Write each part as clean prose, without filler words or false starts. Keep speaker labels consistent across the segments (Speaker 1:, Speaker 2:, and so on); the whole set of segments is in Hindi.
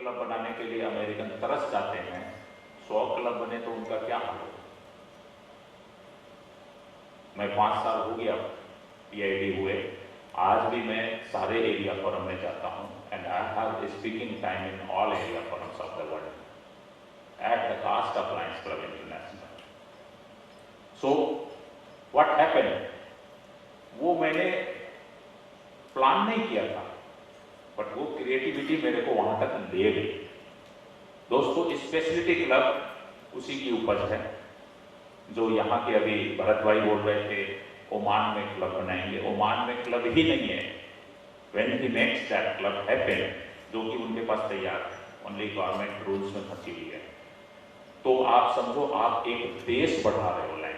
Speaker 1: क्लब बनाने के लिए अमेरिकन तरस जाते हैं, 100 क्लब बने तो उनका क्या हाल होगा। मैं 5 साल हो गया PID हुए, आज भी मैं सारे एरिया फोरम में जाता हूं and I have speaking time in all area forums of the world at the cost of Lions Club International. So what happened, वो मैंने प्लान नहीं किया था, बट वो क्रिएटिविटी मेरे को वहां तक ले गई। दोस्तों, स्पेशलिटी क्लब उसी की उपज है जो यहाँ के अभी भरत भाई बोल रहे थे ओमान में क्लब बनाएंगे। ओमान में क्लब ही नहीं है, when he makes that club happen, जो कि उनके पास तैयार है, ओनली गवर्नमेंट रूल्स में फंसी हुई है। तो आप समझो आप एक देश बढ़ा रहे हो लाइन।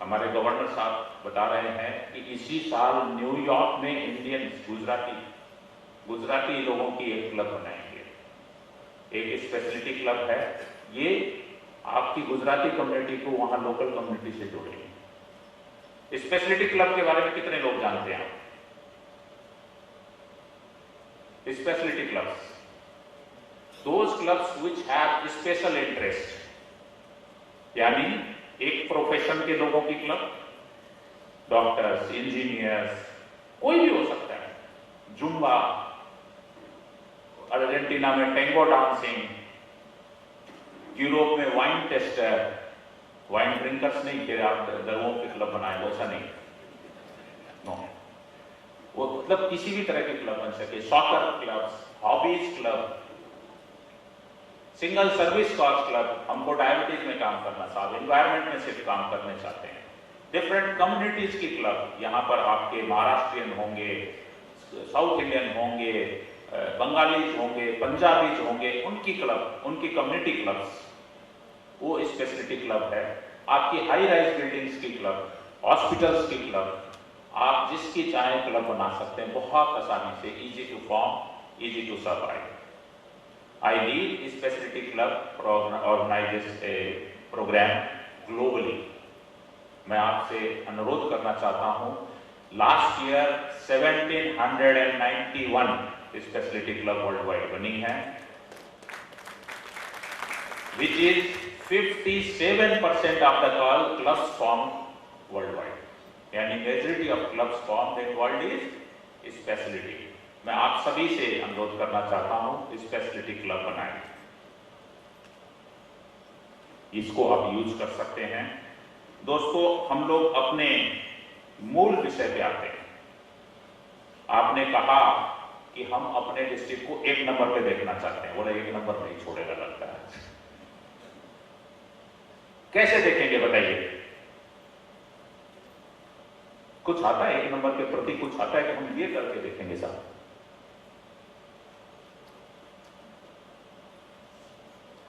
Speaker 1: हमारे गवर्नर साहब बता रहे हैं कि इसी साल न्यूयॉर्क में इंडियंस गुजराती लोगों की एक क्लब बनाएंगे, एक स्पेशलिटी क्लब है। ये आपकी गुजराती कम्युनिटी को वहां लोकल कम्युनिटी से जोड़ेगी। स्पेशलिटी क्लब के बारे में कितने लोग जानते हैं आप? Speciality clubs, those clubs which have special interest, यानी एक प्रोफेशन के लोगों की क्लब, डॉक्टर्स, इंजीनियर्स, कोई भी हो सकता है, जुम्बा, अर्जेंटीना में टेंगो डांसिंग, यूरोप में वाइन टेस्टर, वाइन ड्रिंकर्स नहीं कि आप दरवों के क्लब बनाए, वैसा नहीं, नो। वो मतलब किसी भी तरह के क्लब बन सके, soccer club, hobbies club, single service cause club, हमको डायबिटीज में काम करना साहब, एनवायरमेंट में सिर्फ काम करने चाहते हैं, डिफरेंट कम्युनिटीज की क्लब, यहाँ पर आपके महाराष्ट्रियन होंगे, साउथ इंडियन होंगे, बंगालीज होंगे, पंजाबीज होंगे, उनकी क्लब, उनकी कम्युनिटी क्लब्स, वो स्पेशलिटी क्लब है। आपकी हाई राइज बिल्डिंग्स की क्लब, हॉस्पिटल्स की क्लब, आप जिसकी चाहे क्लब बना सकते हैं बहुत आसानी से, easy to form, easy to survive. I lead specialty club organizes a program globally. मैं आपसे अनुरोध करना चाहता हूं, last year 1791 specialty club world wide बनी है, which is 57% of the clubs form world wide, यानी majority of clubs form in world is specialty. मैं आप सभी से अनुरोध करना चाहता हूं, स्पेशलिटी क्लब बनाएं, इसको आप यूज कर सकते हैं। दोस्तों, हम लोग अपने मूल विषय पे आते हैं। आपने कहा कि हम अपने डिस्ट्रिक्ट को 1 नंबर पे देखना चाहते हैं, बोले 1 नंबर नहीं छोड़ेगा लगता है। कैसे देखेंगे बताइए? कुछ आता है 1 नंबर के प्रति, कुछ आता है कि हम ये करके देखेंगे साहब?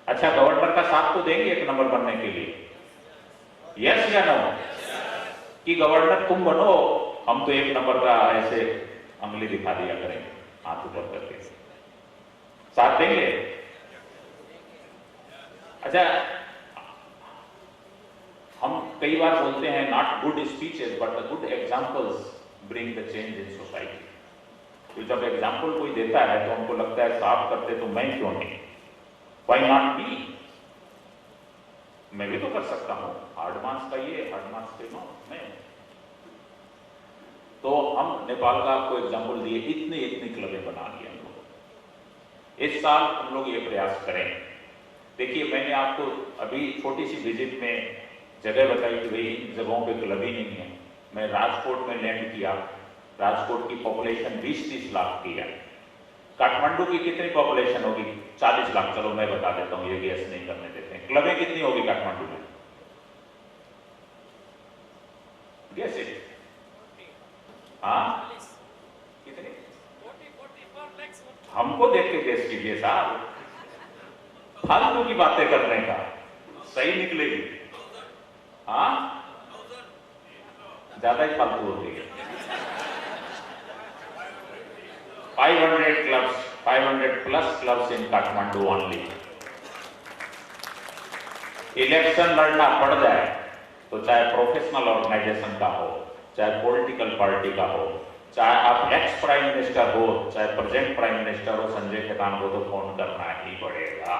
Speaker 1: अच्छा, गवर्नर का साथ तो देंगे 1 नंबर बनने के लिए? यस या नो? कि गवर्नर तुम बनो, हम तो 1 नंबर का ऐसे अंगली दिखा दिया करेंगे हाथ ऊपर करके, साथ देंगे? अच्छा, हम कई बार बोलते हैं not good speeches but the good examples bring the change in society. तो जब एग्जांपल कोई देता है तो हमको लगता है साफ करते तो मैं क्यों नहीं, व्हाई नॉट मी, मैं भी तो कर सकता हूं। हार्ड मार्क्स का ये, हार्ड मार्क्स पे नो, मैं। तो हम नेपाल का आपको एग्जांपल दिए, इतनी क्लबें बना ली हम लोग। इस साल हम लोग ये प्रयास करें। देखिए, मैंने आपको अभी छोटी सी विजिट में जगह बताई कि भाई इन जगहों पे क्लब ही नहीं है। मैं राजकोट में लैंड किया, राजकोट की पॉपुलेशन 20-30 लाख की है। काठमांडू की कितनी पॉपुलेशन होगी? 40 लाख। चलो मैं बता देता हूं, ये गैस नहीं करने देते हैं। क्लबें कितनी होगी काठमांडू में? गैस है? हाँ, कितने? हमको देख के गैस कीजिए साहब, फालतू की बातें करने का सही निकलेगी। हाँ, ज्यादा ही फालतू होती है। 500 clubs, 500+ clubs in Kathmandu only. Election लड़ना पड़ जाए तो चाहे प्रोफेशनल ऑर्गेनाइजेशन का हो, चाहे पॉलिटिकल पार्टी का हो, चाहे आप एक्स प्राइम मिनिस्टर हो, चाहे प्रेजेंट प्राइम मिनिस्टर हो, संजय खेतान को तो फोन करना ही पड़ेगा।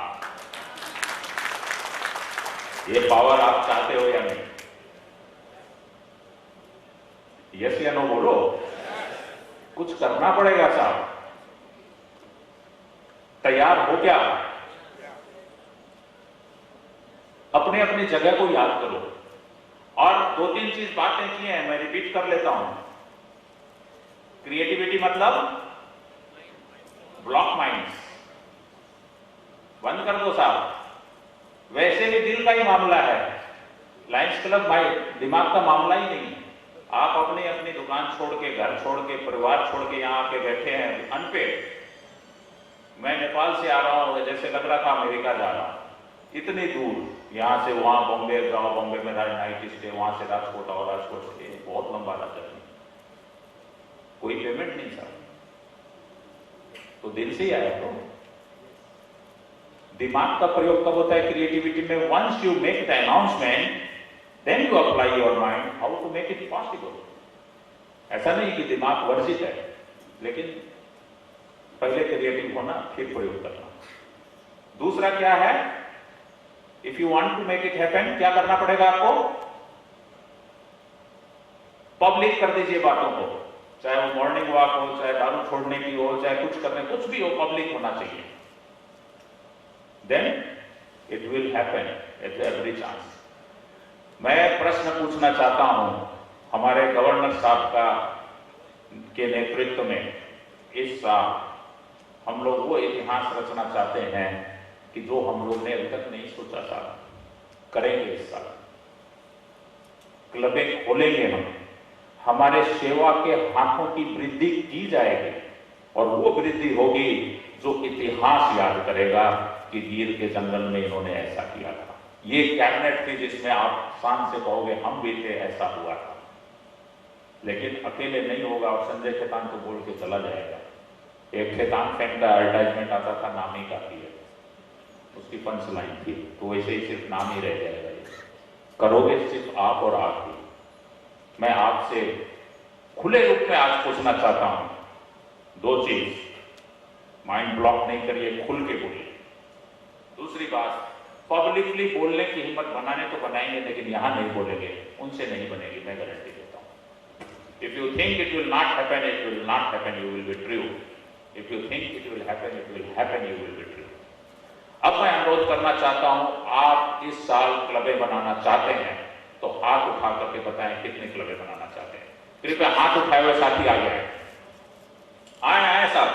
Speaker 1: ये पावर आप चाहते हो या नहीं? यस या नो बोलो। कुछ करना पड़ेगा साहब। तैयार हो क्या? अपने अपनी जगह को याद करो। और 2-3 चीज बातें की हैं, मैं रिपीट कर लेता हूं। क्रिएटिविटी मतलब ब्लॉक माइंड्स बंद कर दो साहब। वैसे भी दिल का ही मामला है, लायंस क्लब भाई दिमाग का मामला ही नहीं है। आप अपनी अपनी दुकान छोड़ के, घर छोड़ के, परिवार छोड़ के यहां आके बैठे हैं अनपेड। मैं नेपाल से आ रहा हूं, जैसे लग रहा था अमेरिका जा रहा हूं। इतनी दूर, यहां से वहां बॉम्बे जाओ, बॉम्बे में नाइट स्टे, वहां से राजकोट आओ, राजकोट से बहुत लंबा रास्ता है। कोई पेमेंट नहीं सर, तो दिल से ही आया। तो दिमाग का प्रयोग कब होता है क्रिएटिविटी में? Once you make the announcement, then you apply your mind how to make it possible. ऐसा नहीं कि दिमाग वर्जित है, लेकिन पहले क्रिएटिव होना, फिर प्रयोग करना। दूसरा क्या है? If you want to make it happen, क्या करना पड़ेगा आपको? पब्लिक कर दीजिए बातों को, चाहे वो मॉर्निंग वॉक हो, चाहे दारू छोड़ने की हो, चाहे कुछ करने, कुछ भी हो, पब्लिक होना चाहिए। Then it will happen at every chance. मैं प्रश्न पूछना चाहता हूं हमारे गवर्नर साहब के नेतृत्व में। इस साल हम लोग वो इतिहास रचना चाहते हैं कि जो हम लोग ने अभी तक नहीं सोचा था, करेंगे इस साल। क्लबें खोलेंगे हम, हमारे सेवा के हाथों की वृद्धि की जाएगी, और वो वृद्धि होगी जो इतिहास याद करेगा कि गिर के जंगल में इन्होंने ऐसा किया था। ये कैबिनेट थी जिसमें आप शान से कहोगे हम भी थे, ऐसा हुआ था। लेकिन अकेले नहीं होगा, और संजय खेतान तो बोल के चला जाएगा। एक खेतान फैन का एडवर्टाइजमेंट आता था, नाम ही काफी है, उसकी पंच लाइन थी, तो वैसे ही सिर्फ नाम ही रह जाएगा। करोगे सिर्फ आप और आप ही। मैं आपसे खुले रूप में आज पूछना चाहता हूं 2 चीज, माइंड ब्लॉक नहीं करिए, खुल के बोलिए। दूसरी बात, पब्लिकली बोलने की हिम्मत बनाने तो बनाएंगे, लेकिन यहां नहीं बोलेंगे, उनसे नहीं बनेगी, मैं गारंटी देता हूं। If you think it will not happen, it will not happen, you will be true. If you think it will happen, you will be true. अब मैं अनुरोध करना चाहता हूं, आप इस साल क्लबें बनाना चाहते हैं तो हाथ उठा करके बताएं कितने क्लबें बनाना चाहते हैं। कृपया हाथ उठाए हुए साथी आ गए, आए साहब,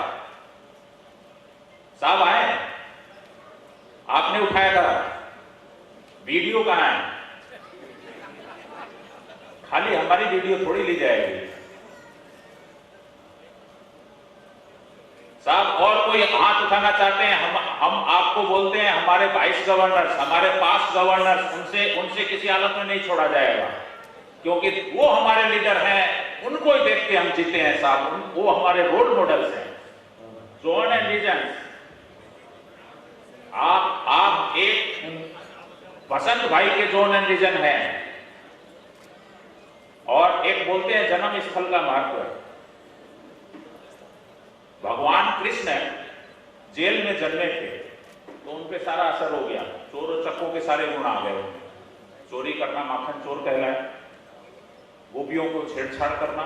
Speaker 1: साहब आए। आपने उठाया था, वीडियो कहां है? खाली हमारी वीडियो थोड़ी ली जाएगी साहब। और कोई हाथ उठाना चाहते हैं? हम आपको बोलते हैं, हमारे वाइस गवर्नर्स, हमारे पास गवर्नर्स, उनसे किसी हालत में नहीं छोड़ा जाएगा, क्योंकि वो हमारे लीडर हैं, उनको ही देख के हम जीते हैं साहब। वो हमारे रोल मॉडल्स हैं। जोन एंड रीजन, आप एक बसंत भाई के जोन एंड रीजन है, और एक बोलते हैं जन्म स्थल का महत्व। भगवान कृष्ण जेल में जन्मे थे तो उन पे सारा असर हो गया, चोरों चक्कों के सारे गुण आ गए उनमें। चोरी करना माखन चोर कहलाए, गोपियों को छेड़छाड़ करना,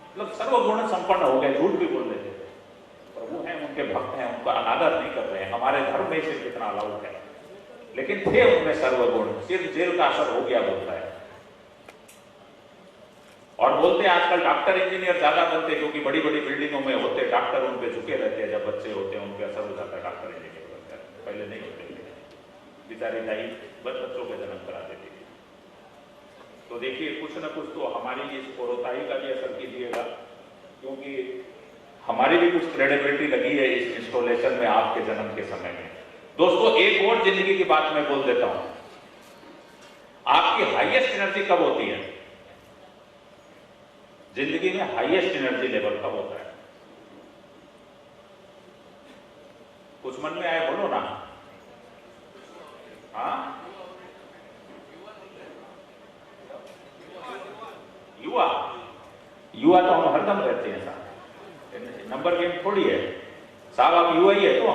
Speaker 1: मतलब सर्वगुण संपन्न हो गए, झूठ भी बोल लेते थे। प्रभु हैं, उनके भक्त हैं, उनका अनादर नहीं कर रहे हैं। हमारे धर्म में सिर्फ इतना अलाउड है, लेकिन थे उनमें सर्वगुण, सिर्फ जेल का असर हो गया बोलता है। और बोलते हैं आजकल डॉक्टर इंजीनियर ज्यादा बनते, क्योंकि बड़ी बड़ी बिल्डिंगों में होते डॉक्टर, उन पे झुके रहते हैं। जब बच्चे होते हैं उन पे असर हो जाता है, डॉक्टर इंजीनियर बनता है। पहले नहीं होते थे, बेचारी दाई बच्चों के जन्म करा देती थी। तो देखिए, कुछ न कुछ तो हमारी इस कोरोताही का भी असर कीजिएगा, क्योंकि हमारी भी कुछ क्रेडिबिलिटी लगी है इस इंस्टॉलेशन में आपके जन्म के समय में। दोस्तों, एक और जिंदगी की बात मैं बोल देता हूं। आपकी हाईएस्ट एनर्जी कब होती है? जिंदगी में हाईएस्ट एनर्जी लेवल कब होता है? कुछ मन में आए बोलो ना। हाँ, युवा युवा तो हम हरदम रहते हैं साहब, नंबर गेम थोड़ी है साहब। आप युवा ही है तो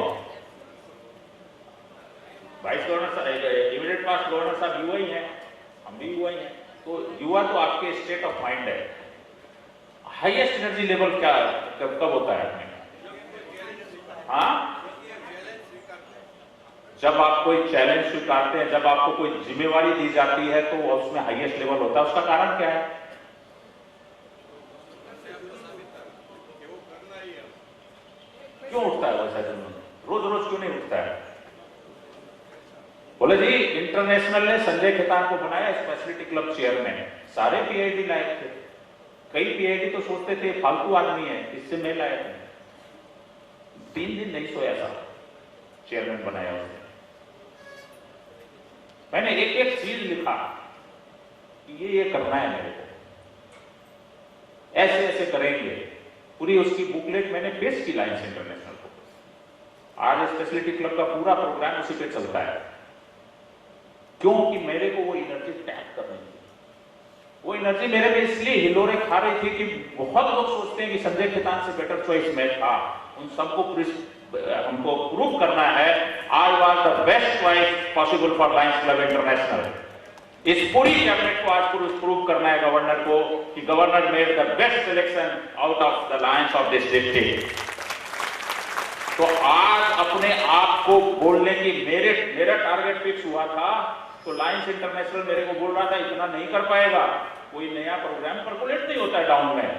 Speaker 1: वाइस गवर्नर साहब, इमीडिएट पास्ट गवर्नर साहब युवा ही हैं, हम भी युवा ही हैं। तो युवा तो आपके स्टेट ऑफ माइंड है। हाईएस्ट एनर्जी लेवल क्या कब होता है अपने? हाँ, जब आप कोई चैलेंज स्वीकारते हैं, जब आपको कोई जिम्मेवारी दी जाती है तो उसमें हाईएस्ट लेवल होता है। उसका कारण क्या है? क्यों उठता है वैसा जुनून? रोज रोज क्यों नहीं उठता है? बोले जी इंटरनेशनल ने संजय खेतान को बनाया स्पेशलिटी क्लब चेयरमैन। सारे पीआईडी लायक थे, कई पीआईडी तो सोचते थे फालतू आदमी है, इससे मैं लायक हूं। 3 दिन नहीं सोया साहब, चेयरमैन बनाया उसने। मैंने एक एक चीज लिखा कि ये करना है मेरे को, ऐसे ऐसे करेंगे। पूरी उसकी बुकलेट मैंने पेश की लायंस इंटरनेशनल को। आज स्पेशलिटी क्लब का पूरा प्रोग्राम उसी पे चलता है। क्योंकि मेरे को वो एनर्जी टैप कर रही थी। वो एनर्जी मेरे में इसलिए हिलोरे खा रही थी कि बहुत लोग सोचते हैं कि संजय खेतान से बेटर चॉइस मैं था। उन सबको हमको प्रूव करना है I was the best choice possible for Lions Club international. इस पूरी कैबिनेट को आज प्रूव करना है गवर्नर को कि governor made the best selection out of the Lions of this district. तो आज अपने आप को बोलने की मेरा टारगेट फिक्स हुआ था, तो लायंस इंटरनेशनल मेरे को बोल रहा था इतना नहीं कर पाएगा, कोई नया प्रोग्राम परकुलेट नहीं होता है डाउन में।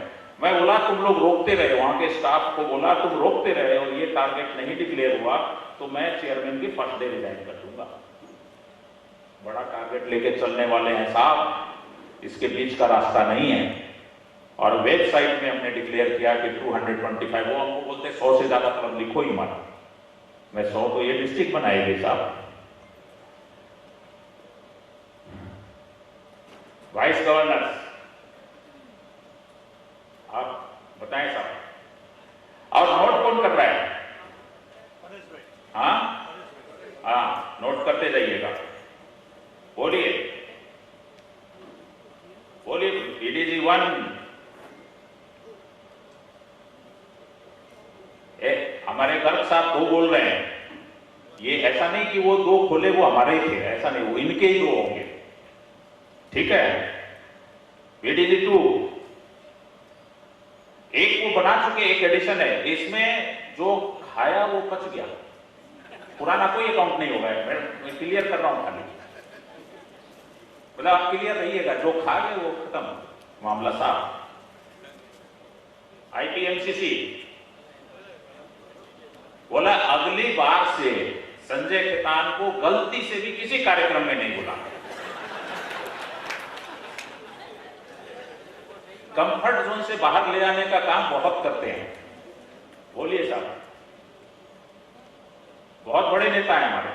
Speaker 1: मैं बोला तुम लोग रोकते रहे, वहां के स्टाफ को बोला तुम रोकते रहे और ये टारगेट नहीं डिक्लेयर हुआ तो मैं चेयरमैन की फर्स्ट डे रिजाइन कर दूंगा। बड़ा टारगेट लेके चलने वाले हैं साहब, इसके बीच का रास्ता नहीं है। और वेबसाइट में हमने डिक्लेयर किया कि 225, वो हमको बोलते 100 से ज्यादा क्लब लिखो ही मत। मैं 100 तो ये डिस्ट्रिक्ट बनाएगी साहब। वाइस गवर्नर आप बताएं साहब, और नोट कौन कर रहा है? हाँ, नोट करते जाइएगा। बोलिए बोलिए डीडीजी 1। हमारे गर्ग साहब 2 बोल रहे हैं। ये ऐसा नहीं कि वो 2 खोले वो हमारे ही थे, ऐसा नहीं, वो इनके ही 2 होंगे। ठीक है। बीडीजी 2 एक वो बना चुके, एक एडिशन है। इसमें जो खाया वो बच गया, पुराना कोई अकाउंट नहीं होगा। मैं क्लियर कर रहा हूं खाली, मतलब आप क्लियर रहिएगा, जो खा गए वो खत्म मामला साहब। आईपीएमसीसी बोला अगली बार से संजय खेतान को गलती से भी किसी कार्यक्रम में नहीं बुला। कंफर्ट जोन से बाहर ले आने का काम बहुत करते हैं। बोलिए साहब, बहुत बड़े नेता हैं हमारे।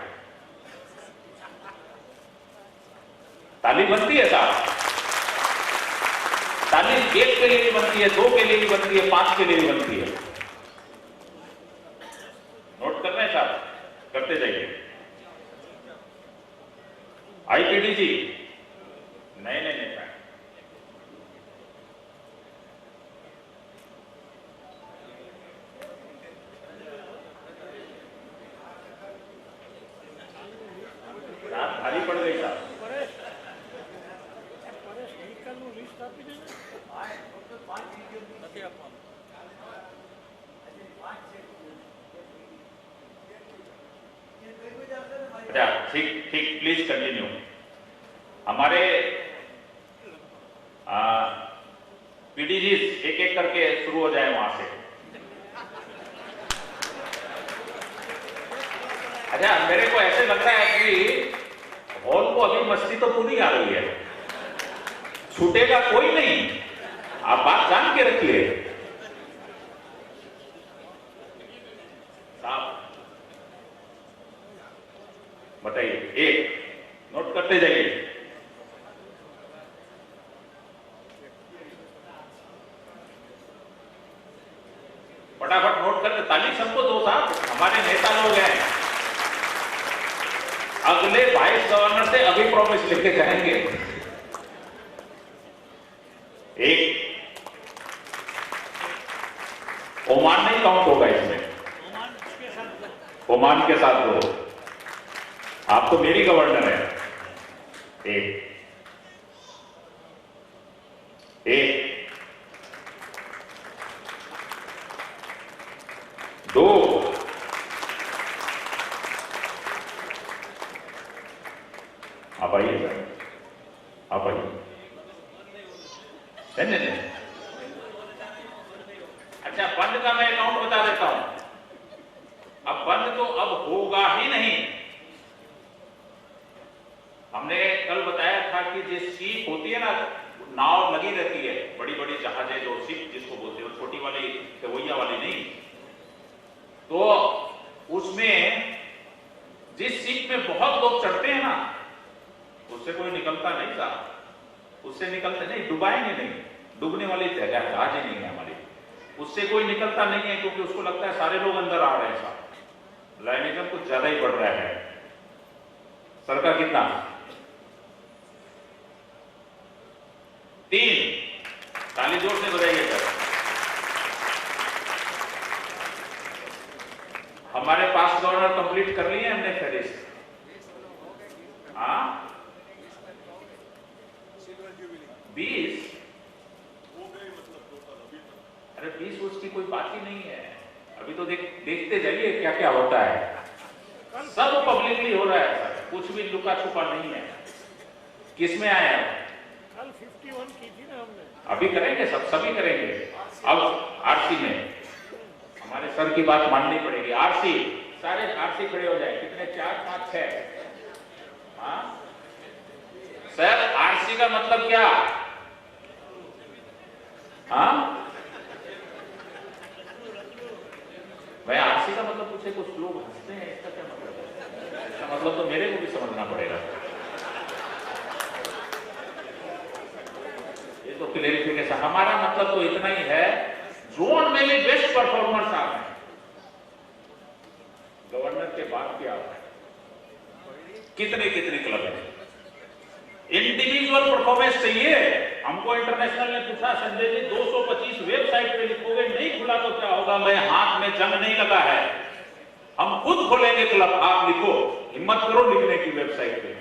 Speaker 1: ताली बनती है साहब, ताली 1 के लिए भी बनती है, 2 के लिए भी बनती है, 5 के लिए भी बनती है। नोट कर रहे हैं साहब, करते जाइए। आईपीडीजी नए नए नेता है। रात भारी पड़ गई साहब। अच्छा, ठीक ठीक, प्लीज कंटिन्यू। हमारे पीडीजी एक एक करके शुरू हो जाए वहां से। अच्छा, मेरे को ऐसे लग रहा है कि हॉल को अभी मस्ती तो पूरी आ रही है, छूटेगा कोई नहीं, आप बात जान के रखिए साहब। बताइए, एक नोट करते जाइए। फटाफट नोट करते, ताली सबको दो साहब, हमारे नेता लोग हैं। अगले वाइस गवर्नर से अभी प्रॉमिस लेके जाएंगे। 1 ओमान नहीं काउंट होगा इसमें, ओमान के साथ 2। आप तो मेरी गवर्नर है। 1 2 आप आइए सर, आप आइए। नहीं, अच्छा बंद का मैं अकाउंट बता देता हूं। अब बंद तो अब होगा ही नहीं। हमने कल बताया था कि जिस शिप होती है ना, नाव लगी रहती है, बड़ी बड़ी जहाजें जो शिप जिसको बोलते हैं, छोटी वाली केवैया वाली नहीं, तो उसमें जिस शिप में बहुत लोग चढ़ते हैं ना, उससे कोई निकलता नहीं साहब, उससे निकलते नहीं, डुबाएंगे नहीं, डूबने वाली जहाज ही नहीं है हमारी, उससे कोई निकलता नहीं है, क्योंकि उसको लगता है सारे लोग अंदर आ रहे हैं साहब। लाइनिज्म कुछ ज्यादा ही बढ़ रहा है। सर का कितना? 3। ताली जोर से बजाइए सर। हमारे पास गवर्नर कंप्लीट कर लिए हमने फेरिस्ट। हाँ 20। अरे 20 उसकी कोई बात ही नहीं है। अभी तो देखते जाइए क्या क्या होता है। सब पब्लिकली हो रहा है सर, कुछ भी लुका छुपा नहीं है। किसमें आए हैं? कल 51 की थी ना हमने। अभी करेंगे, सभी करेंगे। अब आरसी में हमारे सर की बात माननी पड़ेगी। आरसी, सारे आरसी खड़े हो जाए। कितने? 4 5 6। हाँ सर, आरसी का मतलब क्या? हाँ भाई, आरसी का मतलब पूछे, कुछ लोग हंसते हैं, इसका क्या मतलब है? इसका मतलब तो मेरे को भी समझना पड़ेगा। ये तो क्लेरिफिकेशन। हमारा मतलब तो इतना ही है, जोन में भी बेस्ट परफॉर्मर्स आ रहे हैं। गवर्नर के बाद क्या आ रहा है? कितने कितने क्लब हैं? इंडिविजुअल परफॉर्मेंस चाहिए हमको। इंटरनेशनल ने पूछा, संजय जी 225 वेबसाइट पे लिखोगे, नहीं खुला तो क्या होगा? मैं हाथ में जंग नहीं लगा है, हम खुद खोलेंगे क्लब। आप लिखो, हिम्मत करो लिखने की वेबसाइट पे।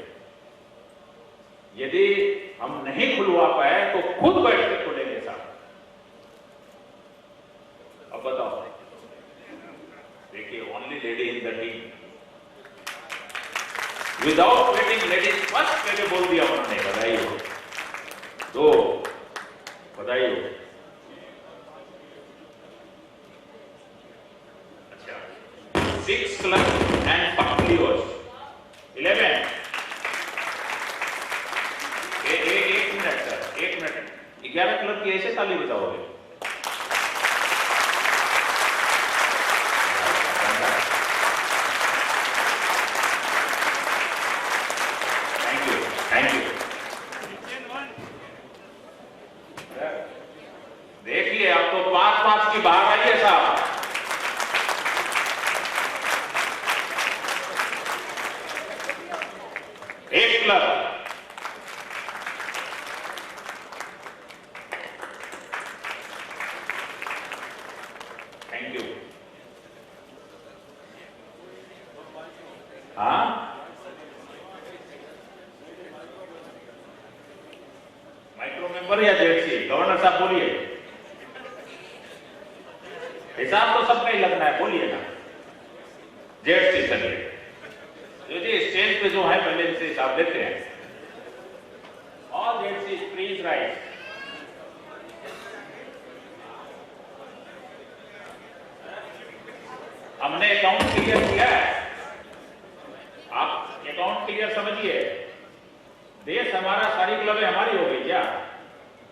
Speaker 1: यदि हम नहीं खुलवा पाए तो खुद बैठ के खोलेंगे साहब। अब बताओ, देखिए, only lady in the team, without waiting ladies first करके बोल दिया उन्होंने। बधाई हो। 2 बधाई हो। अच्छा, 6 क्लब एंड 5 लीवर्स 11। एक मिनट सर, 1 मिनट। 11 क्लब की ऐसे ताली बजाओगे? Thank you. देखिए, अब तो 5-5 की बाहर आई है साहब। एक क्लब। Thank you. हाँ माइक्रो मेंबर या जेडसी? गवर्नर साहब बोलिए, हिसाब तो सबका ही लगना है, बोलिए ना। जेडसी चलिए जी, स्टेज पे जो है पहले से हिसाब लेते हैं। All ZC please right. हमने अकाउंट क्लियर किया है, आप अकाउंट क्लियर समझिए। देश हमारा, सारी क्लबें हमारी हो गई क्या?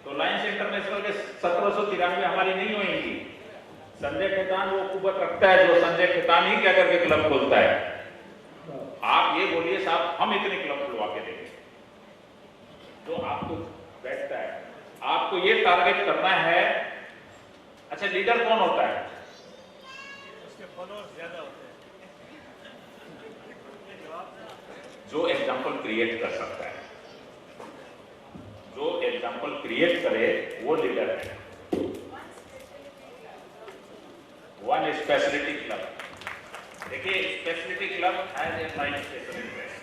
Speaker 1: तो लायंस इंटरनेशनल के 1793 हमारी नहीं होंगी। संजय खेतान वो कुवत रखता है, जो संजय खेतान ही क्या करके क्लब खोलता है। आप ये बोलिए साहब, हम इतने क्लब खुलवा के देंगे जो आपको बैठता है। आपको ये टारगेट करना है। अच्छा, लीडर कौन होता है? उसके फॉलोअर्स ज्यादा होते हैं। जो एग्जाम्पल क्रिएट कर सकता है, जो एग्जाम्पल क्रिएट करे वो लीडर है। one specialty club. देखिए specialty club has a line special interest.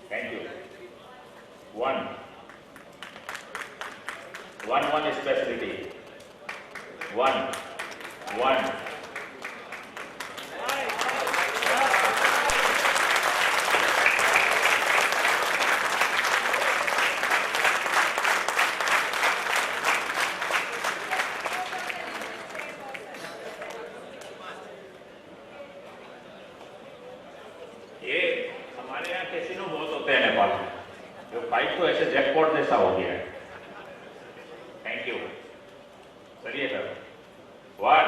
Speaker 1: Thank you. One specialty. One. ये हमारे यहाँ कैसीनो बहुत होते हैं नेपाल में, जो फाइट तो ऐसे जैकपॉट जैसा हो गया है। Thank you. चलिए sir, 1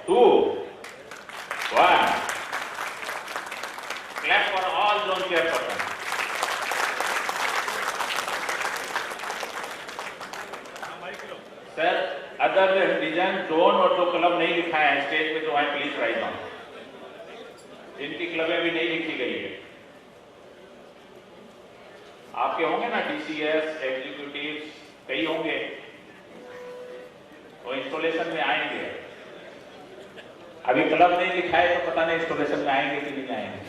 Speaker 1: 2 1 clap for all zone chairperson. Sir other region zone और जो क्लब नहीं लिखा है स्टेज पे, तो आई प्लीज राइट डाउन। जिनकी क्लबें भी नहीं लिखी गई है, आपके होंगे ना डीसीएस एग्जीक्यूटिव, कई होंगे, वो इंस्टॉलेशन में आएंगे। अभी क्लब नहीं लिखा है तो पता नहीं इंस्टॉलेशन में आएंगे कि नहीं आएंगे,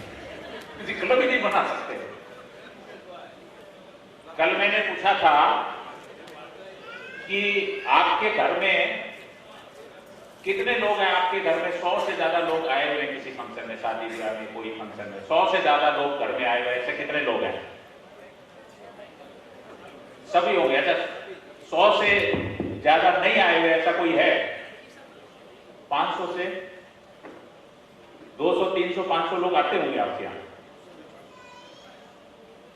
Speaker 1: किसी क्लब ही नहीं बना सकते। कल मैंने पूछा था कि आपके घर में कितने लोग हैं, आपके घर में 100 से ज्यादा लोग आए हुए हैं किसी फंक्शन में, शादी ब्याह में, कोई फंक्शन में 100 से ज्यादा लोग घर में आए हुए हैं, ऐसे कितने लोग हैं? सभी हो गए। अच्छा 100 से ज्यादा नहीं आए हुए ऐसा कोई है? 500 से 200 300 500 लोग आते होंगे आपके यहाँ,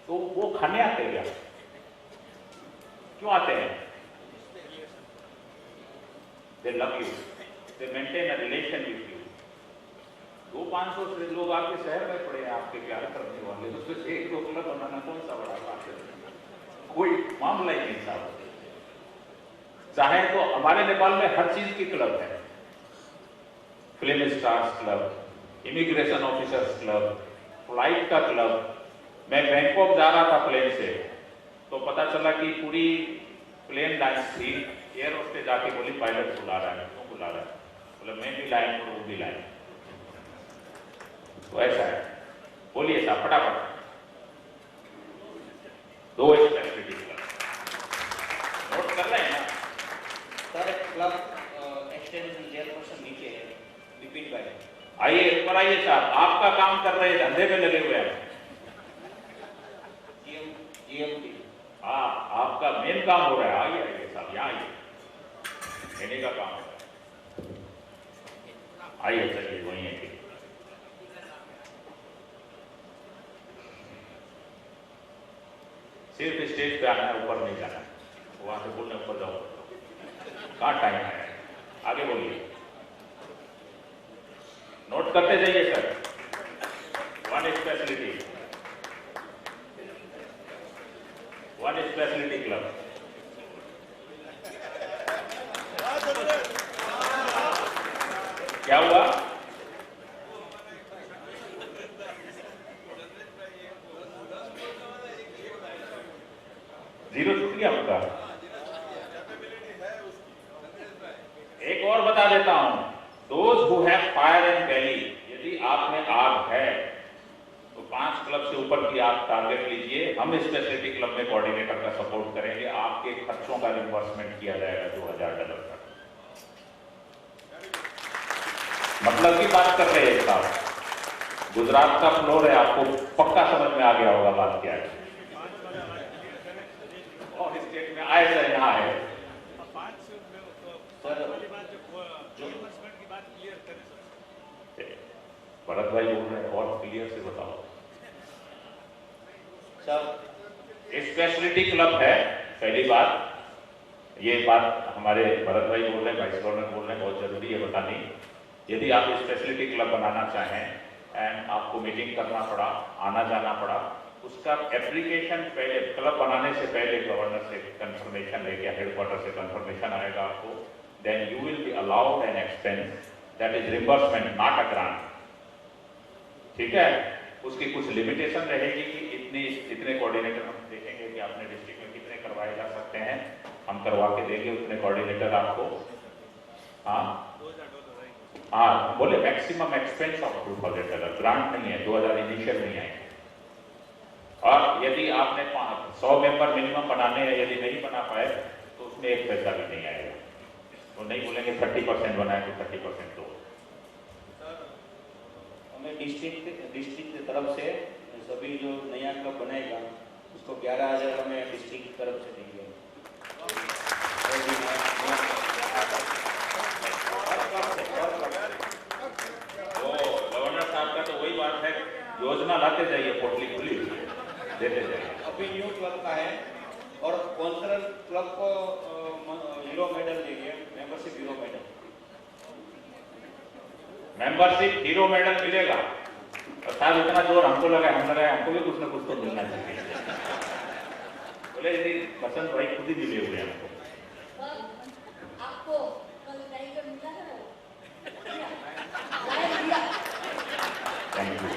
Speaker 1: तो वो खाने आते हैं क्या? क्यों आते हैं? They love you. They maintain a relation with you. 200-500 से लोग आपके शहर में पड़े हैं, आपके प्यार करने वाले, तो फिर एक दो क्लब बनाना कौन सा बड़ा बात है? कोई मामला ही नहीं साहब। चाहे तो हमारे नेपाल में हर चीज की क्लब है, film stars club, immigration officers club, flight का क्लब। मैं बैंकॉक जा रहा था प्लेन से, तो पता चला कि पूरी प्लेन लाइन थी, एयर होस्टेस जाके बोली पायलट बुला रहा है। क्यों बुला रहा है? बोले मैं भी लाइन और वो भी लाइन। तो ऐसा है, बोलिए साहब फटाफट। 2 स्पेशलिटी क्लब नोट कर रहे हैं ना
Speaker 2: सर? क्लब एक्सटेंशन चेयरपर्सन नीचे है, रिपीट बाय।
Speaker 1: आइए ऊपर आइए साहब, आपका काम कर रहे हैं, धंधे में लगे हुए हैं।
Speaker 2: जीएमटी
Speaker 1: हाँ, आपका मेन काम हो रहा है। आइए आइए साहब, यहाँ आइए, कहने का काम है। आइए चलिए वहीं है। सिर्फ स्टेज पे आना है, ऊपर नहीं जाना है। वहां से बोलने ऊपर जाओ, कहाँ टाइम है? आगे बोलिए, नोट करते जाइए सर। 1 speciality club. क्या हुआ? जीरो छूट गया आपका। एक और बता देता हूं, those who have fire and belly, यदि आप में आग है तो 5 क्लब से ऊपर की आप टारगेट लीजिए। हम स्पेशलिटी क्लब में कोऑर्डिनेटर का सपोर्ट करेंगे, आपके खर्चों का रिम्बर्समेंट किया जाएगा $2000 का। मतलब की बात कर रहे हैं साहब, गुजरात का फ्लोर है, आपको पक्का समझ में आ गया होगा बात क्या है। और स्टेट में आए सर, यहाँ है भरत भाई बोल रहे हैं, और क्लियर से बताओ
Speaker 2: सर।
Speaker 1: स्पेशलिटी क्लब है, पहली बात ये बात हमारे भरत भाई बोल रहे हैं, वाइस गवर्नर बोल रहे हैं, बहुत जरूरी है बतानी। यदि आप स्पेशलिटी क्लब बनाना चाहें एंड आपको मीटिंग करना पड़ा, आना जाना पड़ा, उसका एप्लीकेशन पहले क्लब बनाने से पहले गवर्नर से कंफर्मेशन लेके, हेडक्वार्टर से कंफर्मेशन आएगा आपको, then you will be allowed an expense that is reimbursement, not a grant. ठीक है, उसकी कुछ लिमिटेशन रहेगी कि इतने कोऑर्डिनेटर हम देखेंगे कि अपने डिस्ट्रिक्ट में कितने करवाए जा सकते हैं, हम करवा के देंगे उतने कोऑर्डिनेटर आपको। हाँ हाँ बोले मैक्सिमम एक्सपेंस ऑफ $2,000, ग्रांट नहीं है, 2000 इनिशियल नहीं आएंगे। और यदि आपने 100 मेंबर मिनिमम बनाने हैं, यदि नहीं बना पाए तो उसमें 1 पैसा भी नहीं आएगा। तो नहीं बोलेंगे 30% बनाए तो 30% दो।
Speaker 2: हमें डिस्ट्रिक्ट की तरफ से सभी जो नया क्लब बनेगा उसको 11,000 हमें डिस्ट्रिक्ट की तरफ से देंगे।
Speaker 1: तो गवर्नर साहब का तो वही बात है, योजना लाते जाइए, पोटली खुली हुई है, देते जाइए।
Speaker 2: अभी न्यू क्लब का है और कॉन्सर्ट क्लब को हीरो मेडल देंगे, membership hero medal.
Speaker 1: Membership hero medal मिलेगा। और साहब इतना जोर हमको लगा, हमको भी कुछ ना कुछ तो मिलना चाहिए। बोले यदि बसंत भाई खुद ही मिले हुए हैं हमको।
Speaker 3: आपको कल टाइगर मिला है वो?
Speaker 1: Thank you.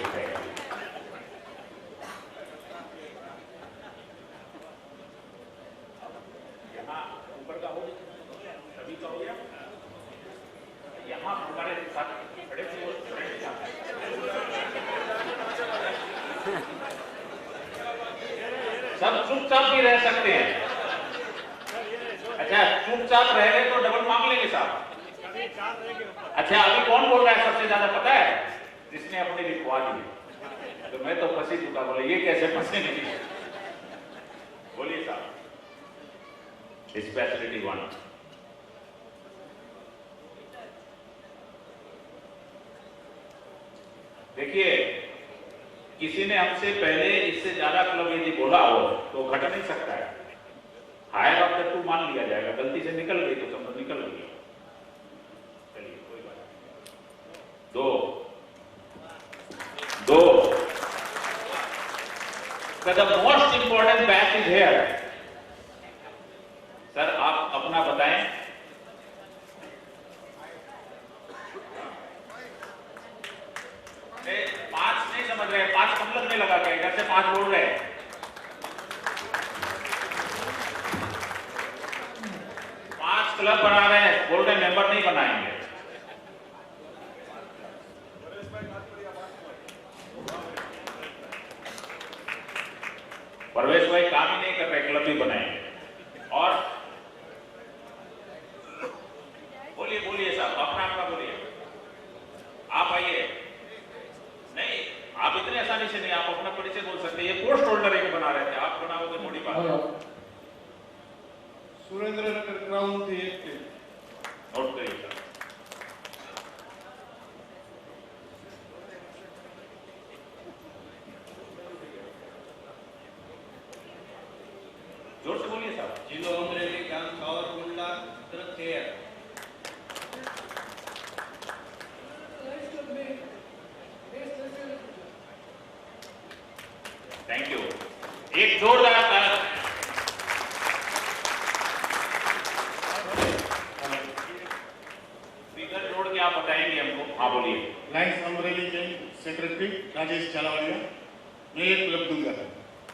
Speaker 1: यहाँ ऊपर का हो गया, सभी का हो गया। यहाँ हमारे साथ खड़े थे वो सब चुपचाप भी रह सकते हैं। अच्छा चुपचाप रह गए तो डबल मांग लेंगे साहब। अच्छा अभी कौन बोल रहा है सबसे ज्यादा पता है? जिसने अपने लिखवा दिए। तो मैं तो फंसी चुका, बोले ये कैसे फंसे नहीं। बोलिए साहब। स्पेशलिटी 1। देखिए किसी ने हमसे पहले इससे ज्यादा क्लब यदि बोला हो तो घट नहीं सकता है। हायर ऑफ द 2 मान लिया जाएगा, गलती से निकल गई तो समझ निकल गई। चलिए कोई बात नहीं। 2 the most important batch is here. Sir आप अपना बताएं। नहीं, 5 नहीं समझ रहे, 5 कम लगने लगा क्या? इधर से 5 बोल रहे हैं। 5 क्लब बना रहे हैं, बोल रहे मेंबर नहीं बनाएंगे। परवेश भाई काम ही नहीं कर रहे, क्लब भी बनाएंगे। और बोलिए बोलिए साहब, अपना बोलिए। आप आइए। नहीं आप इतने आसानी से नहीं, आप अपना परिचय बोल सकते हैं। ये पोस्ट होल्डर एक बना रहे थे, आप बनाओगे थोड़ी बात।
Speaker 4: सुरेंद्र नगर क्राउन थी एक
Speaker 1: नोट करिए सर। जोर से बोलिए साहब।
Speaker 2: जिलो अमरेली गाम सावरकुंडला तरफ से है।
Speaker 1: Thank you. एक जोरदार स्पीकर जोड़ के आप बताएंगे हमको। हाँ बोलिए।
Speaker 4: लाइन्स अमरेली के सेक्रेटरी राजेश चालावालिया। मैं एक क्लब दूंगा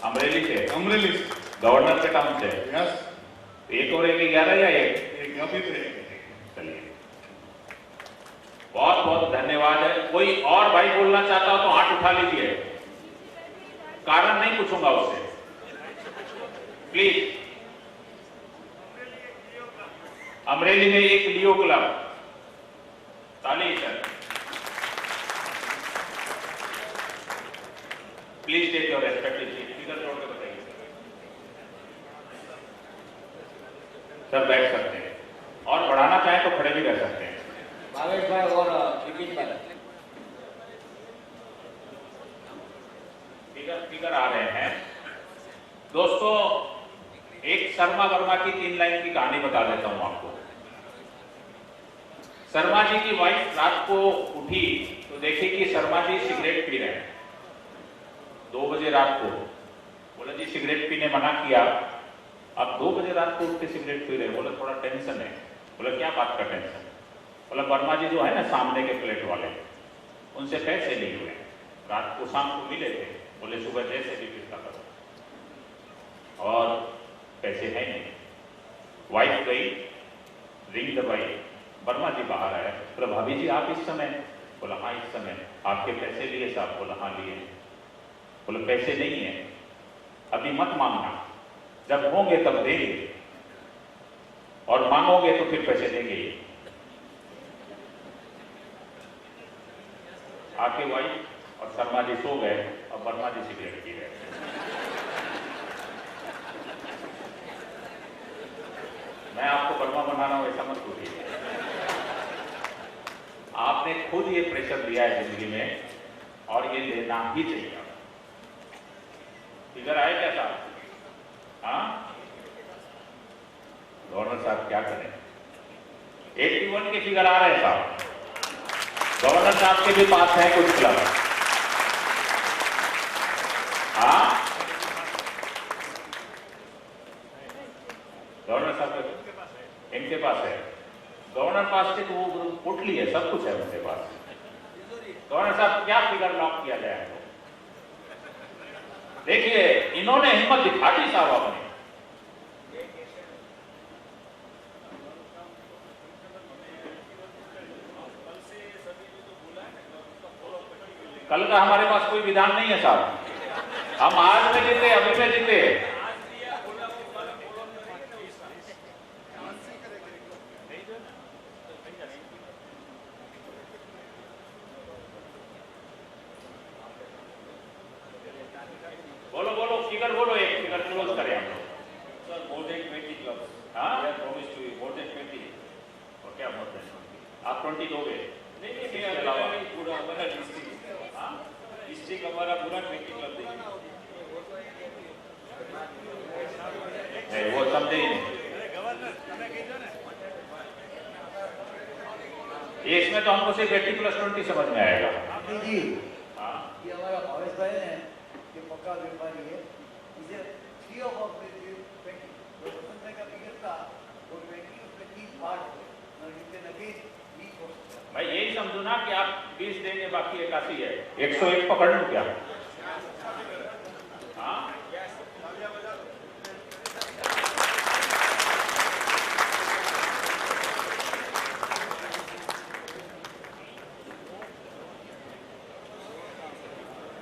Speaker 1: अमरेली से,
Speaker 4: अमरेली से।
Speaker 1: गवर्नर के टाउन से।
Speaker 4: यस
Speaker 1: एक और एक 11 या एक?
Speaker 4: अभी तो एक।
Speaker 1: चलिए बहुत बहुत धन्यवाद है। कोई और भाई बोलना चाहता हो तो हाथ उठा लीजिए, कारण नहीं पूछूंगा उससे, प्लीज। अमरेली में एक लियो क्लब। ताली sir. Please take your respective seat. Speaker जोड़ के बताइए सर। बैठ सकते हैं और बढ़ाना चाहें तो खड़े भी रह सकते हैं।
Speaker 2: भावेश भाई और विपिन भाई।
Speaker 1: स्पीकर आ रहे हैं। दोस्तों एक शर्मा वर्मा की 3 लाइन की कहानी बता देता हूं आपको। शर्मा जी की वाइफ रात को उठी तो देखी कि शर्मा जी सिगरेट पी रहे हैं 2 बजे रात को। बोला जी सिगरेट पीने मना किया, अब 2 बजे रात को उठ के सिगरेट पी रहे। बोला थोड़ा टेंशन है। बोला क्या बात का टेंशन? बोला वर्मा जी जो है ना सामने के फ्लैट वाले, उनसे पैसे लिए हुए हैं, रात को शाम को मिले थे। बोले सुबह जैसे भी किस्ता करो, और पैसे हैं नहीं। वाइफ गई, रिंग दबाई, वर्मा जी बाहर आए, बोला भाभी जी आप इस समय? बोला हाँ इस समय। आपके पैसे लिए साहब? बोला हाँ लिए। बोले पैसे नहीं है, अभी मत मांगना, जब होंगे तब देंगे, और मांगोगे तो फिर पैसे देंगे। आके वाइफ और शर्मा जी सो गए और वर्मा जी सिगरेट पी रहे। मैं आपको वर्मा बना रहा हूं ऐसा मत बोलिए। आपने खुद ये प्रेशर लिया है जिंदगी में और ये लेना ही चाहिए। फिगर आए क्या साहब? हाँ, गवर्नर साहब क्या करें? 81 के फिगर आ रहे हैं साहब। गवर्नर साहब के भी पास है कुछ क्लब। हाँ, गवर्नर साहब इनके पास है। गवर्नर पास से तो वो पोटली है, सब कुछ है उनके पास। गवर्नर साहब क्या फिगर लॉक किया जाए? देखिए इन्होंने हिम्मत दिखा दी साहब आपने। कल का हमारे पास कोई विधान नहीं है साहब। हम आज में जीते, अभी में जीते। बोलो बोलो फिगर बोलो, एक फिगर क्लोज करें हम लोग।
Speaker 2: Sir, more than 20 clubs.
Speaker 1: हाँ?
Speaker 2: We have promised to you more than 20.
Speaker 1: और क्या बोलते हैं? आप 20 दोगे?
Speaker 2: नहीं नहीं
Speaker 1: इसके
Speaker 2: मैं
Speaker 1: अलावा?
Speaker 2: अभी पूरा हमारा डिस्ट्रिक्ट
Speaker 1: हाँ?
Speaker 2: डिस्ट्रिक्ट हमारा पूरा 20 क्लब देंगे।
Speaker 1: नहीं, वो समझे ही नहीं। ये इसमें तो हमको सिर्फ 80+20 समझ में आएगा।
Speaker 5: जी
Speaker 1: हाँ?
Speaker 5: ये हमारा भावेश भाई है ये पक्का व्यापारी है, इसे फ्री ऑफ कॉस्ट में 20 जो पसंद का टिकट था वो 20 उसमें 30 पार्ट और इनके लगे 20 कॉस्ट।
Speaker 1: भाई यही समझो ना कि आप 20 देंगे बाकी 81 है। 101 पकड़ लूं क्या? हाँ?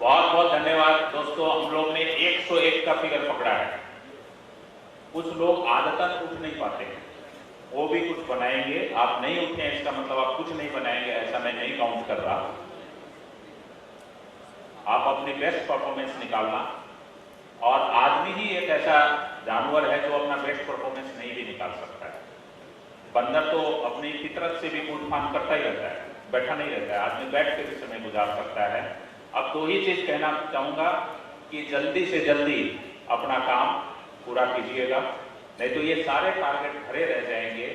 Speaker 1: बहुत बहुत धन्यवाद दोस्तों। हम लोग ने 101 का फिगर पकड़ा है। कुछ लोग आदतन उठ नहीं पाते हैं, वो भी कुछ बनाएंगे। आप नहीं उठे हैं इसका मतलब आप कुछ नहीं बनाएंगे, ऐसा मैं नहीं काउंट कर रहा। आप अपनी बेस्ट परफॉर्मेंस निकालना, और आदमी ही एक ऐसा जानवर है जो अपना बेस्ट परफॉर्मेंस नहीं भी निकाल सकता है। बंदर तो अपनी फितरत से भी कूद फान करता ही रहता है, बैठा नहीं रहता है। आदमी बैठ के भी समय गुजार सकता है। अब दो ही चीज कहना चाहूंगा कि जल्दी से जल्दी अपना काम पूरा कीजिएगा, नहीं तो ये सारे टारगेट खड़े रह जाएंगे।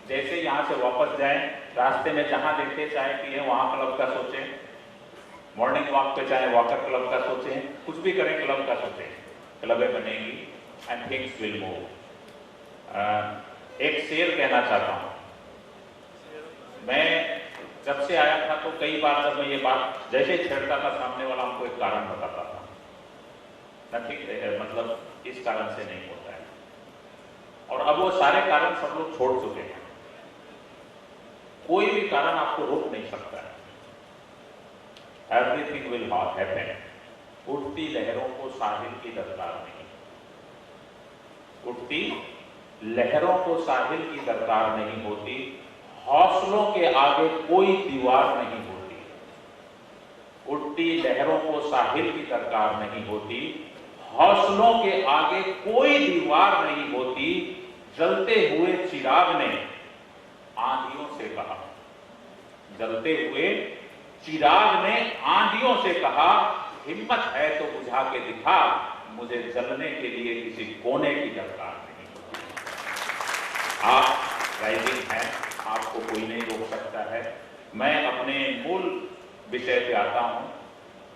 Speaker 1: जैसे यहाँ से वापस जाएं, रास्ते में जहां देखे चाय पिए वहां क्लब का सोचें, मॉर्निंग वॉक पे चाहे वॉकर क्लब का सोचें, कुछ भी करें क्लब का सोचें। क्लबें बनेंगी एंड थिंग्स विल मूव। एक शेर कहना चाहता हूं। मैं जब से आया था तो कई बार जब मैं ये बात जैसे छेड़ता था सामने वाला हमको एक कारण बताता था, नथिंग मतलब इस कारण से नहीं होता है। और अब वो सारे कारण सब लोग छोड़ चुके हैं। कोई भी कारण आपको रोक नहीं सकता है। Everything will happen. उठती लहरों को साहिल की दरकार नहीं, उठती लहरों को साहिल की दरकार नहीं होती। हौसलों के आगे कोई दीवार नहीं होती। उठती लहरों को साहिल की दरकार नहीं होती। हौसलों के आगे कोई दीवार नहीं होती। जलते हुए चिराग ने आंधियों से कहा, जलते हुए चिराग ने आंधियों से कहा, हिम्मत है तो बुझा के दिखा, मुझे जलने के लिए किसी कोने की दरकार नहीं होती। आप राइजिंग हैं, आपको कोई नहीं रोक सकता है। मैं अपने मूल विषय पे आता हूं।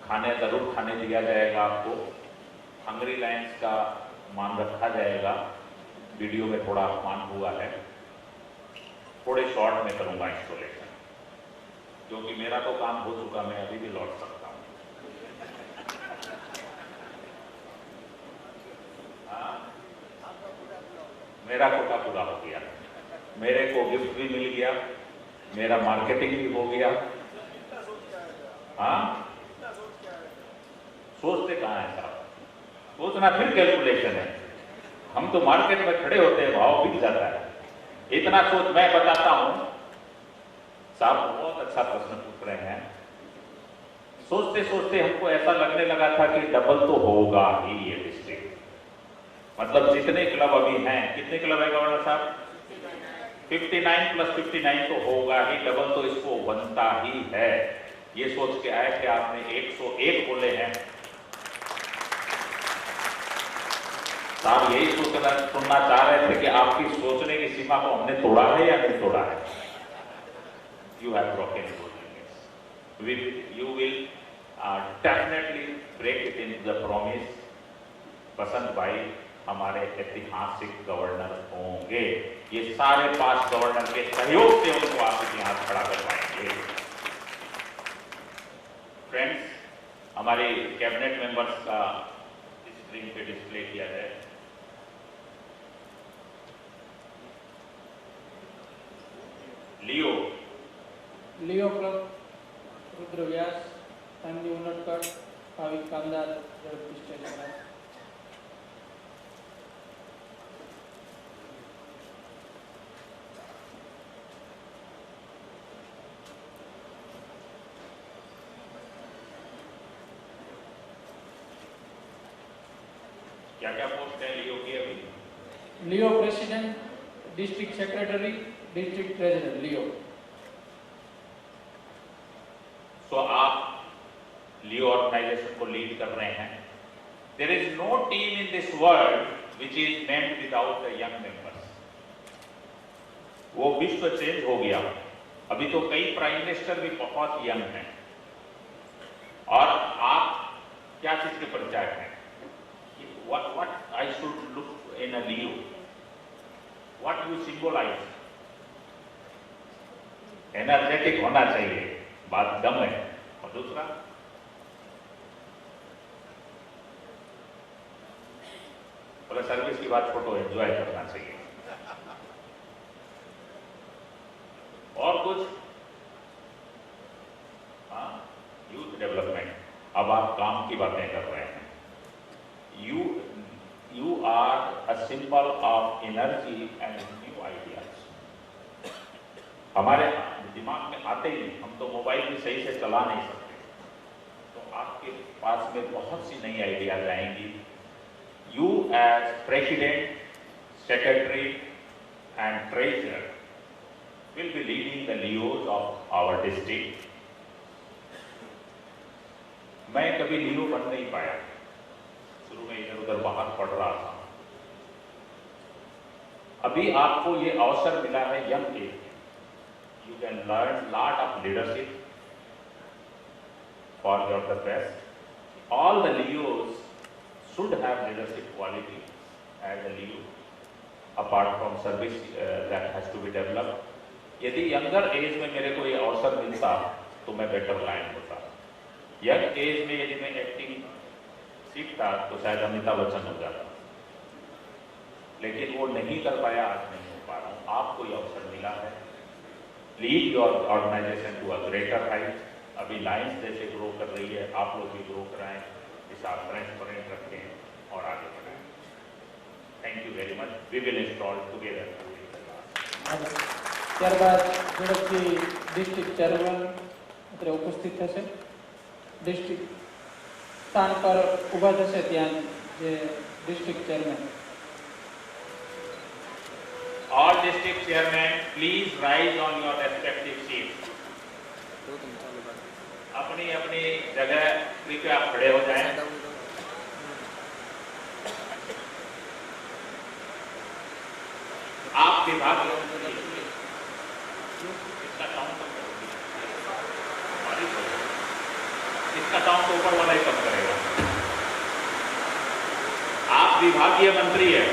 Speaker 1: खाने जरूर खाने दिया जाएगा आपको। हंगरी लाइन्स का मान रखा जाएगा। वीडियो में थोड़ा अपमान हुआ है, थोड़े शॉर्ट में करूंगा इंस्टॉलेशन, क्योंकि मेरा तो काम हो चुका, मैं अभी भी लौट सकता हूं। मेरा कोटा पूरा हो गया, मेरे को गिफ्ट भी मिल गया, मेरा मार्केटिंग भी हो गया। हाँ, सोचते कहाँ है साहब, सोचना फिर कैलकुलेशन है। हम तो मार्केट में खड़े होते हैं, भाव बिक जाता है। इतना सोच मैं बताता हूं। साहब बहुत अच्छा प्रश्न पूछ रहे हैं। सोचते सोचते हमको ऐसा लगने लगा था कि डबल तो होगा ही ये डिस्ट्रिक्ट। मतलब जितने क्लब अभी हैं, कितने क्लब है गवर्नर साहब? 59 + 59 तो होगा ही, डबल तो इसको बनता ही है। ये सोच के आए कि आपने 101 बोले हैं। साहब यही सुनना चाह रहे थे कि आपकी सोचने की सीमा को हमने तोड़ा है या नहीं तोड़ा है। You have broken your limits. You will definitely break it in the promise. Basant भाई हमारे ऐतिहासिक गवर्नर होंगे। ये सारे 5 गवर्नर के सहयोग से उनको आप इतिहास खड़ा कर पाएंगे। फ्रेंड्स, हमारे कैबिनेट मेंबर्स का स्क्रीन पे डिस्प्ले किया जाए।
Speaker 6: Leo club Rudra Vyas, family Unadkat, Bhavik Kamdar, झड़पी स्टेशन।
Speaker 1: क्या क्या पोस्ट है लियो की अभी?
Speaker 6: Leo president, district secretary, district treasurer Leo.
Speaker 1: तो आप लियो ऑर्गेनाइजेशन को लीड कर रहे हैं। There is no team in this world which is meant without the young members. वो विश्व चेंज हो गया। अभी तो कई प्राइम मिनिस्टर भी बहुत यंग हैं। और आप क्या चीज के परिचायक हैं? What I should look in a Leo? What you symbolize? Energetic होना चाहिए, बात दम है। और दूसरा, बोले सर्विस की बात छोड़ो, एंजॉय करना चाहिए। और कुछ? हाँ, यूथ डेवलपमेंट। अब आप काम की बातें कर रहे हैं। You are a symbol of energy and new ideas. हमारे दिमाग में आते ही नहीं, हम तो मोबाइल भी सही से चला नहीं सकते, तो आपके पास में बहुत सी नई आइडियाज आएंगी। You as President, Secretary and Treasurer will be leading the Leos of our district. मैं कभी लियो बन नहीं पाया, शुरू में इधर उधर बाहर पढ़ रहा था। अभी आपको ये अवसर मिला है young age. You can learn lot of leadership for your the best. All the Leos should have leadership quality as a Leo apart from service that has to be developed. यदि यंगर एज में मेरे को ये अवसर मिलता तो मैं बेटर लाइन होता। यंग एज में यदि मैं एक्टिंग सीखता तो शायद अमिताभ बच्चन हो जाता, लेकिन वो नहीं कर पाया, आज नहीं हो पा रहा हूँ। आपको ये अवसर मिला है। Lead your organisation to a greater height. अभी लाइन्स जैसे ग्रो कर रही है, आप लोग भी ग्रो कराएं, इसे आप ट्रांसपेरेंट रखें और आगे बढ़ाएं। Thank you very much. We will install together.
Speaker 6: ત્યારબાદ ઝડપથી ડિસ્ટ્રિક્ટ ચેરમેન અત્રે ઉપસ્થિત થશે। ડિસ્ટ્રિક્ટ સ્થાન પર ઊભા થશે ત્યાં જે district chairman.
Speaker 1: All district chairmen, please rise on your respective seats. अपनी अपनी जगह कृपया खड़े हो जाएं। आप विभाग इसका साउंड तो ऊपर वाला ही कम करेगा। आप विभागीय मंत्री है,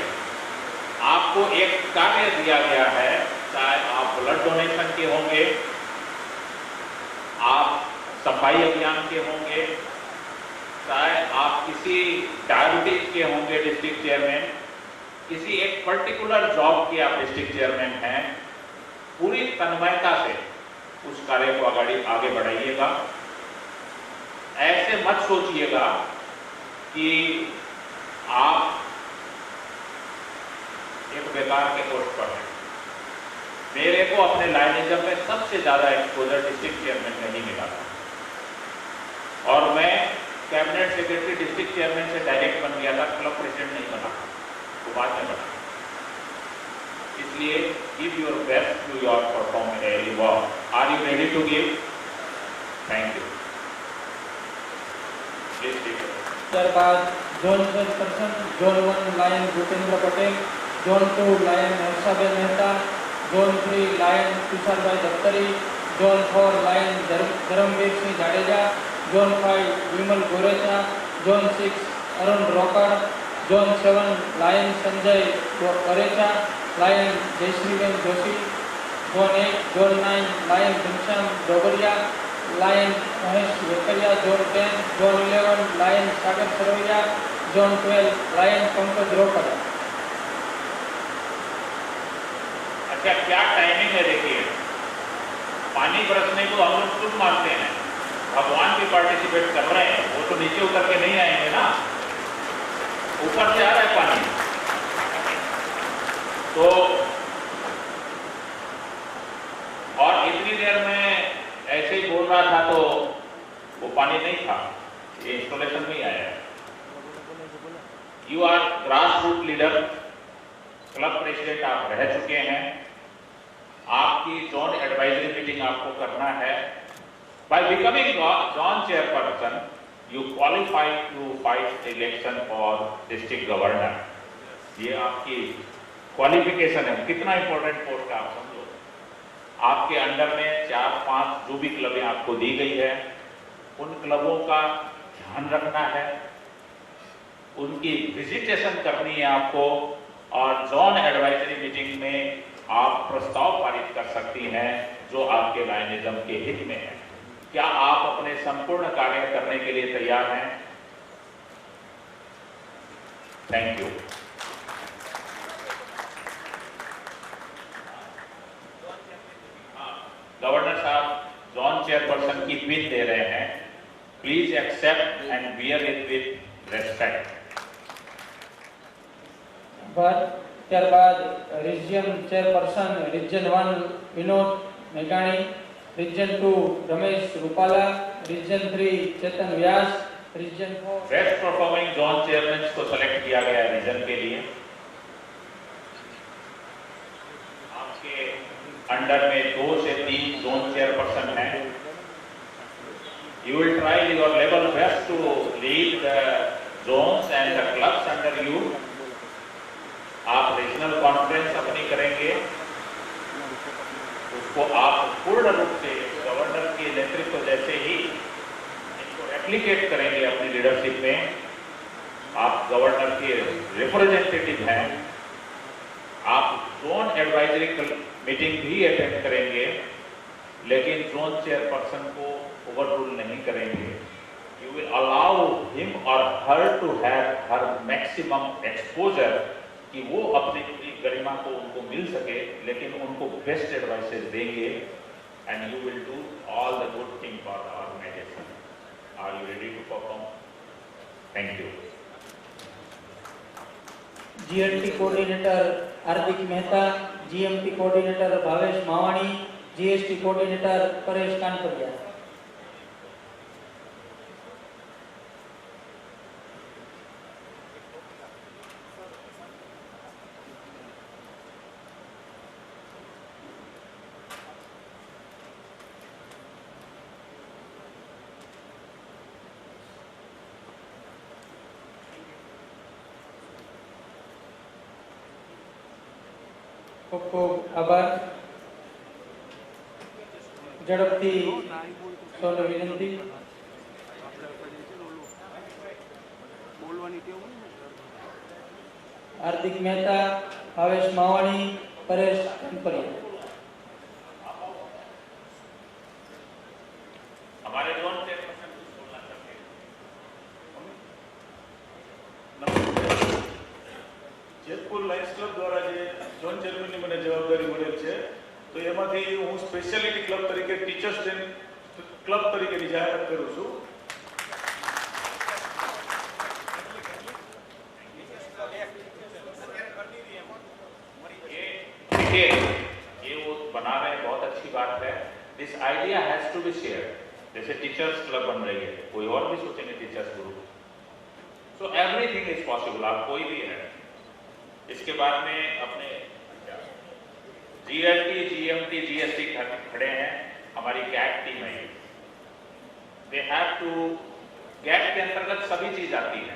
Speaker 1: आपको एक कार्य दिया गया है, चाहे आप ब्लड डोनेशन के होंगे, आप सफाई अभियान के होंगे, चाहे आप किसी डायबिटीज के होंगे डिस्ट्रिक्ट चेयरमैन, किसी एक पर्टिकुलर जॉब के आप डिस्ट्रिक्ट चेयरमैन हैं, पूरी तन्मयता से उस कार्य को आगे बढ़ाइएगा। ऐसे मत सोचिएगा कि आप एक बेकार के पोस्ट पर हैं। मेरे को अपने लाइनिज्म में सबसे ज्यादा एक्सपोजर डिस्ट्रिक्ट चेयरमैन में ही मिला था और मैं कैबिनेट सेक्रेटरी डिस्ट्रिक्ट चेयरमैन से डायरेक्ट बन गया था, क्लब प्रेसिडेंट नहीं बना, तो बाद में बना। इसलिए give your best to your performance work. Are you ready to give? Thank you. Please take it.
Speaker 6: ત્યારબાદ zone chairperson zone 1 Lion Bhupendra Patel, zone 2 Lion Harshaben Mehta, zone 3 Lion Tusharbhai Daftari, zone 4 Lion Dharamvirsinh Jadeja, zone 5 Vimal Gorecha, zone 6 Arun Rokad, zone 7 Lion Sanjay Gorecha, Lion Jayshreeben Joshi, zone 8 zone 9 Lion Ghanshyam Dobariya, Lion Mahesh Vekariya, zone 10 zone 11 lion સાગર સરવૈયા, ઝોन 12 लायन पंकज रोकड़।
Speaker 1: अच्छा, क्या टाइमिंग है देखिए। पानी बरसने को हम लोग खुद मानते हैं, भगवान भी पार्टिसिपेट कर रहे हैं, वो तो नीचे उतर के नहीं आएंगे ना, ऊपर से आ रहा है पानी। तो और इतनी देर में ऐसे ही बोल रहा था तो वो पानी नहीं था, ये इंस्टॉलेशन में ही आया है। You are grass root leader, club president आप रह चुके हैं। आपकी जोन एडवाइजरी मीटिंग आपको करना है। By becoming zone chairperson you qualify to fight election for district governor. ये आपकी क्वालिफिकेशन है। कितना इंपॉर्टेंट पोस्ट है आप समझो। आपके अंडर में 4-5 जो भी क्लबें आपको दी गई है, उन क्लबों का ध्यान रखना है, उनकी विजिटेशन करनी है आपको, और जोन एडवाइजरी मीटिंग में आप प्रस्ताव पारित कर सकती हैं जो आपके लायनिज्म के हित में है। क्या आप अपने संपूर्ण कार्य करने के लिए तैयार हैं? Thank you. गवर्नर साहब जोन चेयरपर्सन की पिन दे रहे हैं, please accept and bear it with respect.
Speaker 6: ત્યારબાદ રિજિયન ચેરપર્સન રિજિયન 1 વિનોદ મેઘાણી, region 2 Ramesh Rupala, region 3 Chetan Vyas, region 4
Speaker 1: best performing zone chairman को सेलेक्ट किया गया है रीजन के लिए। आपके अंडर में 2 से 3 जोन चेयरपर्सन हैं। You will try your level best to lead the zones and the clubs under you. आप रीजनल कॉन्फ्रेंस अपनी करेंगे, उसको आप पूर्ण रूप से गवर्नर के नेतृत्व जैसे ही इसको एप्लीकेट करेंगे अपनी लीडरशिप में। आप गवर्नर के रिप्रेजेंटेटिव हैं, आप जोन एडवाइजरी मीटिंग भी अटेंड करेंगे, लेकिन जोन चेयरपर्सन को ओवररूल नहीं करेंगे। यू विल अलाउ हिम और her to have her maximum exposure, कि वो अपनी पूरी गरिमा को उनको मिल सके, लेकिन उनको बेस्ट एडवाइसेस देंगे। And you will do all the good thing for the organisation. Are you ready to perform? Thank you.
Speaker 6: GLT coordinator Hardik Mehta, GMT coordinator Bhavesh Mavani, GST coordinator Paresh Kanpariya. खूब खूब आभार। झड़पथी सौने विनंती। हार्दिक मेहता, भावेश मावाणी, परेश कानपरिया।
Speaker 1: हमारे जोन चेयरपर्सन कुछ बोलना चाहते हैं?
Speaker 7: જેતપુર લાયન્સ ક્લબ દ્વારા જે ઝોન ચેરમેનની મને જવાબદારી મળેલ છે
Speaker 4: તો એમાંથી હું સ્પેશિયાલિટી ક્લબ તરીકે ટીચર્સ ડે ક્લબ તરીકેની જાહેરાત કરું છું.
Speaker 1: देखिए, ये वो बना रहे हैं, बहुत अच्छी बात है. This idea has to be share. जैसे टीचर्स क्लब बन रही है, कोई और भी सोचेंगे teachers group. So everything is possible. आप कोई भी है. इसके बाद में अपने GLT, GMT, GST खड़े हैं. हमारी कैट टीम है. दे हैव टू, कैट के अंतर्गत सभी चीज आती है.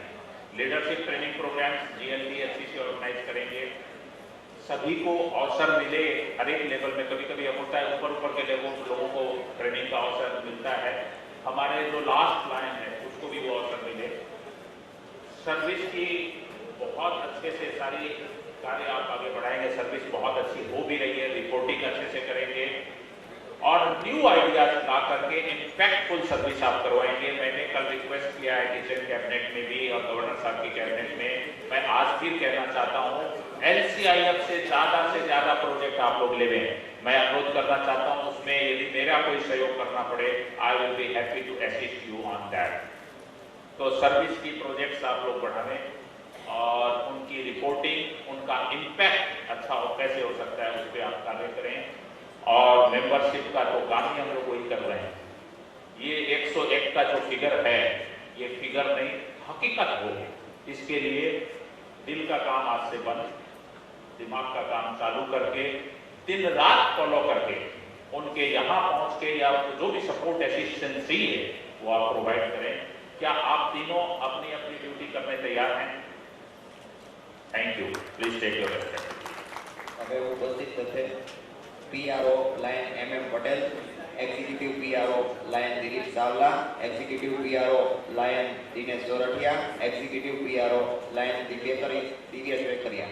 Speaker 1: Leadership training programs GLT, FCC organise करेंगे. सभी को अवसर मिले हर एक लेवल में. कभी कभी अब होता है ऊपर के लोगों को ट्रेनिंग का अवसर मिलता है. हमारे जो लास्ट लाइन है उसको भी वो अवसर मिले. सर्विस की बहुत अच्छे से सारी कार्य आप आगे बढ़ाएंगे. सर्विस बहुत अच्छी हो भी रही है. रिपोर्टिंग अच्छे से करेंगे और न्यू आइडियाज ला करके इम्पैक्टफुल सर्विस आप करवाएंगे. मैंने कल रिक्वेस्ट किया है किचन कैबिनेट में भी और गवर्नर साहब की कैबिनेट में. मैं आज फिर कहना चाहता हूँ, LCIF से ज्यादा प्रोजेक्ट आप लोग ले लें. मैं अनुरोध करना चाहता हूँ उसमें यदि मेरा कोई सहयोग करना पड़े, I will be happy to assist you on that. तो सर्विस की प्रोजेक्ट्स आप लोग बढ़ावें और उनकी रिपोर्टिंग, उनका इम्पैक्ट अच्छा कैसे हो सकता है उस पर आप कार्य करें. और मेंबरशिप का तो काम ही हम लोग वही कर रहे हैं. ये 101 का जो फिगर है, ये फिगर नहीं, हकीकत हो. इसके लिए दिल का काम आज से बंद, दिमाग का काम चालू करके दिन रात फॉलो करके उनके यहाँ पहुंच के या जो भी सपोर्ट असिस्टेंसी है वो आप प्रोवाइड करें. क्या आप तीनों अपनी अपनी ड्यूटी करने तैयार हैं? Thank you. Please take your respect.
Speaker 7: હવે ઉપસ્થિત થશે PRO Lion MM Patel, executive PRO Lion Dilip Savla, executive PRO Lion Dinesh Jorathiya, executive PRO Lion Divyesh Vekariya.